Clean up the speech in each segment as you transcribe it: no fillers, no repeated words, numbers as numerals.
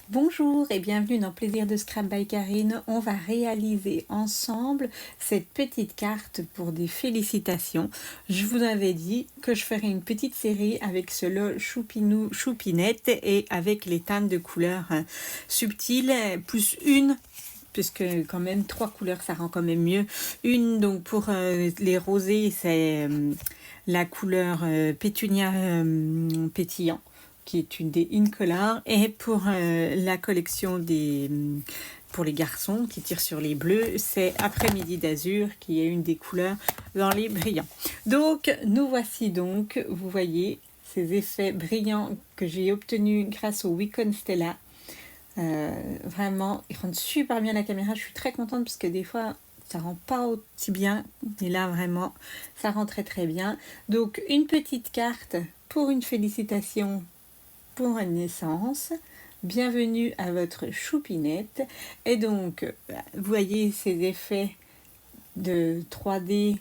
Bonjour et bienvenue dans Plaisir de Scrap by Karine. On va réaliser ensemble cette petite carte pour des félicitations. Je vous avais dit que je ferais une petite série avec ce lot choupinou choupinette et avec les teintes de couleurs subtiles, plus une, puisque quand même 3 couleurs ça rend quand même mieux. Une donc pour les rosés, c'est la couleur pétunia pétillant, qui est une des Incolor, et pour la collection pour les garçons qui tirent sur les bleus, c'est Après-midi d'azur qui est une des couleurs dans les brillants. Donc nous voici donc, vous voyez ces effets brillants que j'ai obtenus grâce au Wicon Stella. Vraiment, ils rendent super bien la caméra. Je suis très contente parce que des fois ça rend pas aussi bien, et là vraiment ça rend très très bien. Donc une petite carte pour une félicitation pour une naissance. Bienvenue à votre choupinette. Et donc, vous voyez ces effets de 3D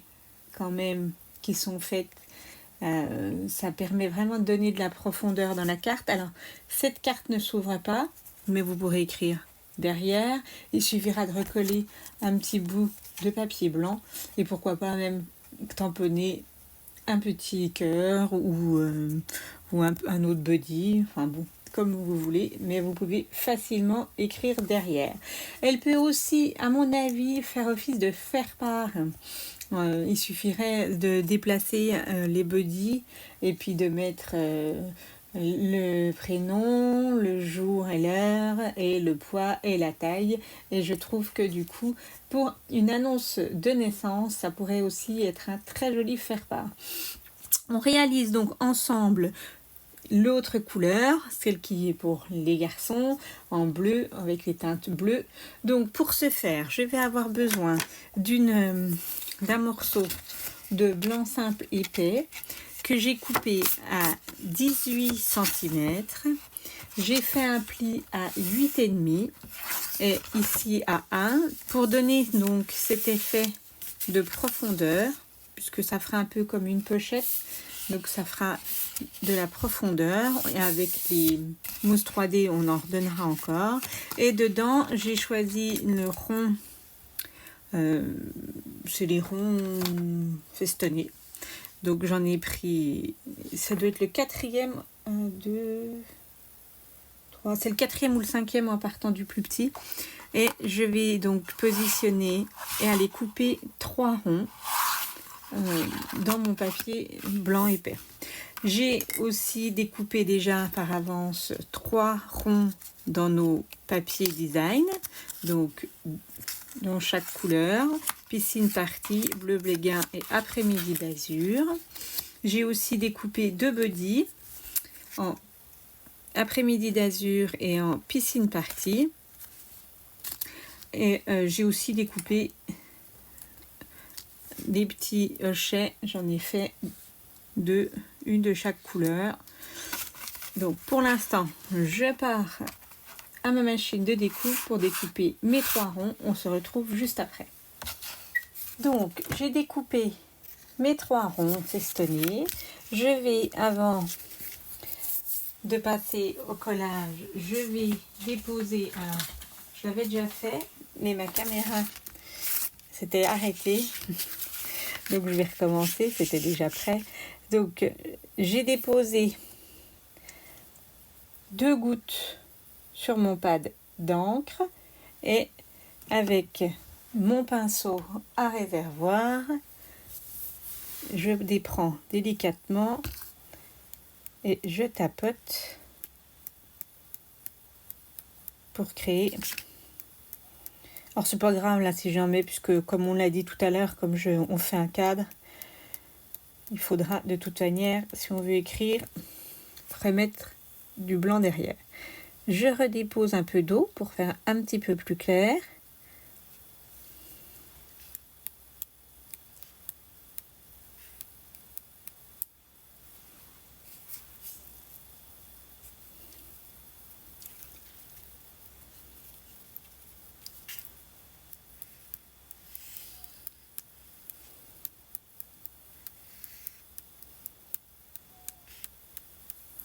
quand même qui sont faits. Ça permet vraiment de donner de la profondeur dans la carte. Alors, cette carte ne s'ouvre pas, mais vous pourrez écrire derrière. Il suffira de recoller un petit bout de papier blanc et pourquoi pas même tamponner un petit cœur ou un autre buddy, enfin bon, comme vous voulez, mais vous pouvez facilement écrire derrière. Elle peut aussi, à mon avis, faire office de faire-part. Il suffirait de déplacer les buddies et puis de mettre le prénom, le jour et l'heure, et le poids et la taille. Et je trouve que du coup, pour une annonce de naissance, ça pourrait aussi être un très joli faire-part. On réalise donc ensemble l'autre couleur, celle qui est pour les garçons, en bleu, avec les teintes bleues. Donc pour ce faire, je vais avoir besoin d'un morceau de blanc simple épais que j'ai coupé à 18 cm. J'ai fait un pli à 8,5 et ici à 1 pour donner donc cet effet de profondeur, puisque ça fera un peu comme une pochette, donc ça fera de la profondeur, et avec les mousses 3D on en redonnera encore. Et dedans j'ai choisi le rond, c'est les ronds festonnés, donc j'en ai pris, ça doit être le quatrième, 1, 2, 3, c'est le quatrième ou le cinquième en partant du plus petit. Et je vais donc positionner et aller couper 3 ronds dans mon papier blanc épais. J'ai aussi découpé déjà par avance 3 ronds dans nos papiers design, donc dans chaque couleur, piscine party, bleu bléguin et après-midi d'azur. J'ai aussi découpé 2 buddies en après-midi d'azur et en piscine party. Et j'ai aussi découpé des petits hochets, j'en ai fait 2, une de chaque couleur. Donc pour l'instant, je pars à ma machine de découpe pour découper mes 3 ronds. On se retrouve juste après. Donc j'ai découpé mes 3 ronds festonnés. Je vais, avant de passer au collage, je vais déposer, alors je l'avais déjà fait, mais ma caméra s'était arrêtée. Donc je vais recommencer, c'était déjà prêt. Donc j'ai déposé 2 gouttes sur mon pad d'encre et avec mon pinceau à réservoir, je déprends délicatement et je tapote pour créer. Alors c'est pas grave là si j'en mets, puisque comme on l'a dit tout à l'heure, comme on fait un cadre, il faudra de toute manière, si on veut écrire, remettre du blanc derrière. Je redépose un peu d'eau pour faire un petit peu plus clair.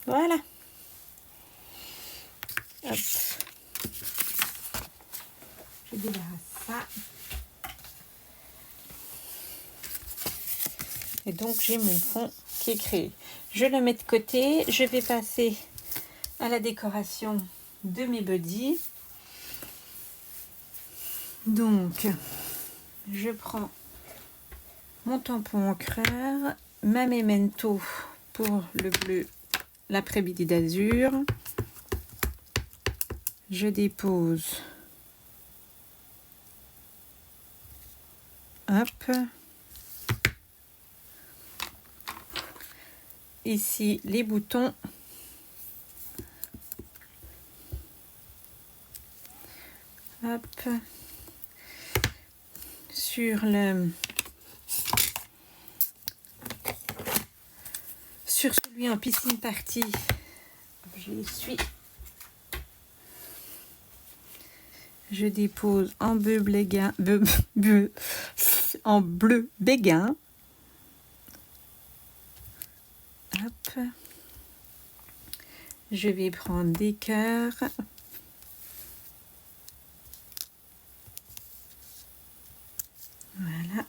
Voilà. Hop. débarrasse ça. Et donc j'ai mon fond qui est créé. Je le mets de côté. Je vais passer à la décoration de mes buddies. Donc je prends mon tampon encreur, ma memento pour le bleu, l'après-midi d'azur. Je dépose, hop, ici les boutons, hop, sur celui en piscine party, je l'essuie. Je dépose en bleu béguin, en bleu béguin. Hop. Je vais prendre des cœurs. Voilà.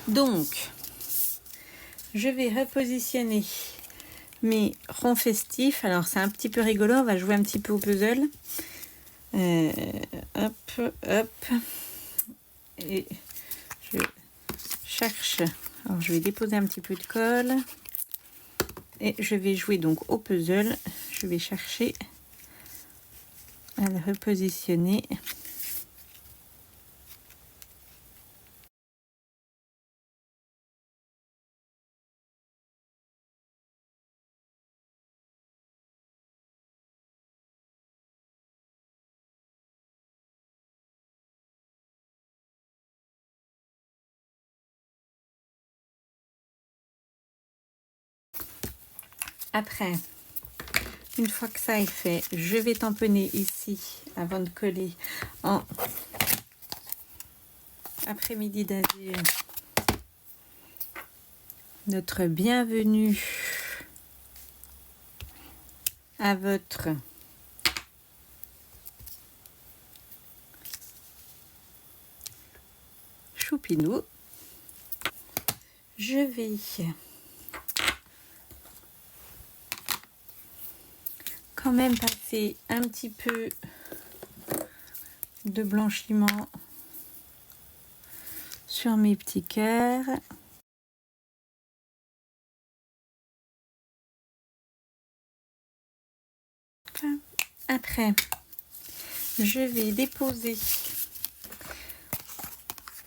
Donc, je vais repositionner mes ronds festifs. Alors, c'est un petit peu rigolo. On va jouer un petit peu au puzzle. Hop, hop. Et je cherche. Alors, je vais déposer un petit peu de colle. Et je vais jouer donc au puzzle. Je vais chercher à le repositionner. Après, une fois que ça est fait, je vais tamponner ici avant de coller en après-midi d'azur notre bienvenue à votre choupinou. Je vais quand même passer un petit peu de blanchiment sur mes petits cœurs. Après, je vais déposer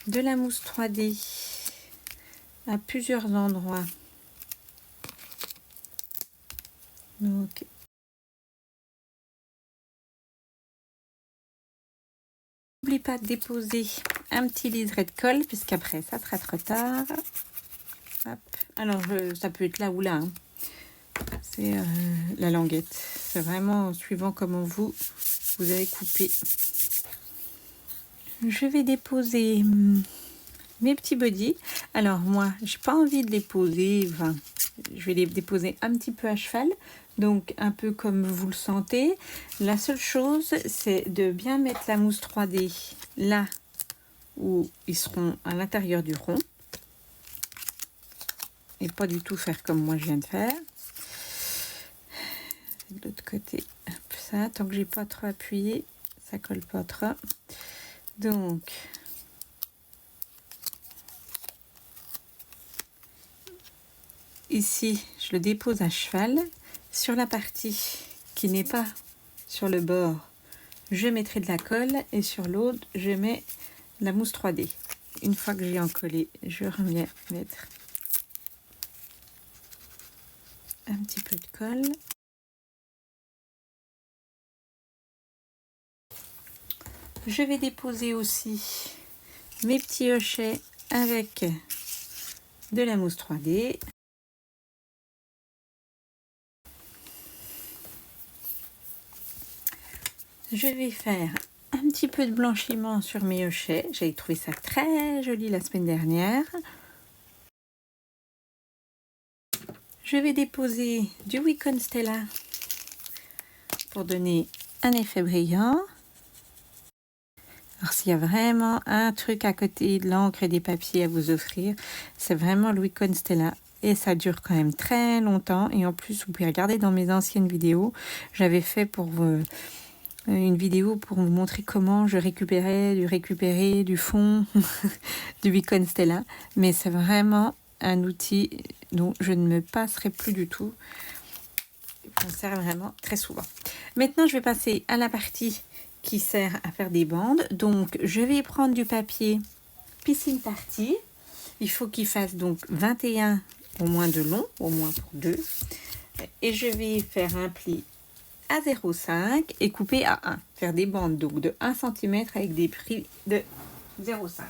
de la mousse 3D à plusieurs endroits. Donc, n'oublie pas de déposer un petit liseré de colle, puisqu'après ça sera trop tard. Hop. Alors, ça peut être là ou là. Hein. C'est la languette. C'est vraiment suivant comment vous avez coupé. Je vais déposer mes petits buddies. Alors moi, j'ai pas envie de les poser. Enfin, je vais les déposer un petit peu à cheval. Donc un peu comme vous le sentez. La seule chose, c'est de bien mettre la mousse 3D là où ils seront à l'intérieur du rond. Et pas du tout faire comme moi je viens de faire. De l'autre côté, ça, tant que j'ai pas trop appuyé, ça colle pas trop. Donc, ici, je le dépose à cheval. Sur la partie qui n'est pas sur le bord, je mettrai de la colle et sur l'autre, je mets la mousse 3D. Une fois que j'ai encollé, je reviens mettre un petit peu de colle. Je vais déposer aussi mes petits hochets avec de la mousse 3D. Je vais faire un petit peu de blanchiment sur mes hochets. J'ai trouvé ça très joli la semaine dernière. Je vais déposer du Wicon Stella pour donner un effet brillant. Alors s'il y a vraiment un truc à côté de l'encre et des papiers à vous offrir, c'est vraiment le Wicon Stella. Et ça dure quand même très longtemps. Et en plus, vous pouvez regarder dans mes anciennes vidéos. J'avais fait pour une vidéo pour vous montrer comment je récupérais du fond du Wicon Stella. Mais c'est vraiment un outil dont je ne me passerai plus du tout. On sert vraiment très souvent. Maintenant, je vais passer à la partie qui sert à faire des bandes. Donc, je vais prendre du papier piscine partie. Il faut qu'il fasse donc 21 au moins de long, au moins pour 2. Et je vais faire un pli à 0,5 et couper à 1. Faire des bandes donc de 1 cm avec des plis de 0,5.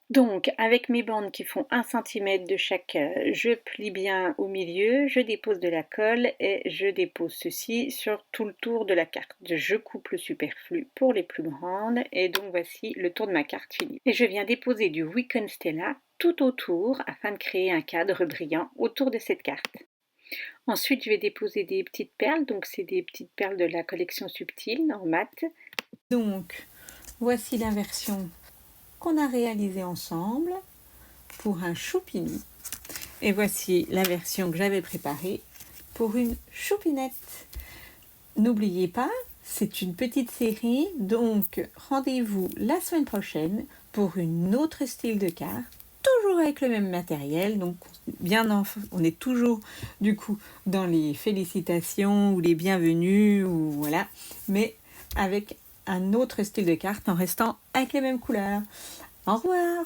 Donc, avec mes bandes qui font 1 cm de chaque, je plie bien au milieu, je dépose de la colle et je dépose ceci sur tout le tour de la carte. Je coupe le superflu pour les plus grandes et donc voici le tour de ma carte fini. Et je viens déposer du Wicon Stella tout autour afin de créer un cadre brillant autour de cette carte. Ensuite, je vais déposer des petites perles, donc c'est des petites perles de la collection Subtile en mat. Donc, voici la version qu'on a réalisé ensemble pour un choupini. Et voici la version que j'avais préparée pour une choupinette. N'oubliez pas, c'est une petite série, donc rendez-vous la semaine prochaine pour une autre style de carte, toujours avec le même matériel. Donc on est toujours du coup dans les félicitations ou les bienvenus ou voilà, mais avec un autre style de carte en restant avec les mêmes couleurs. Au revoir!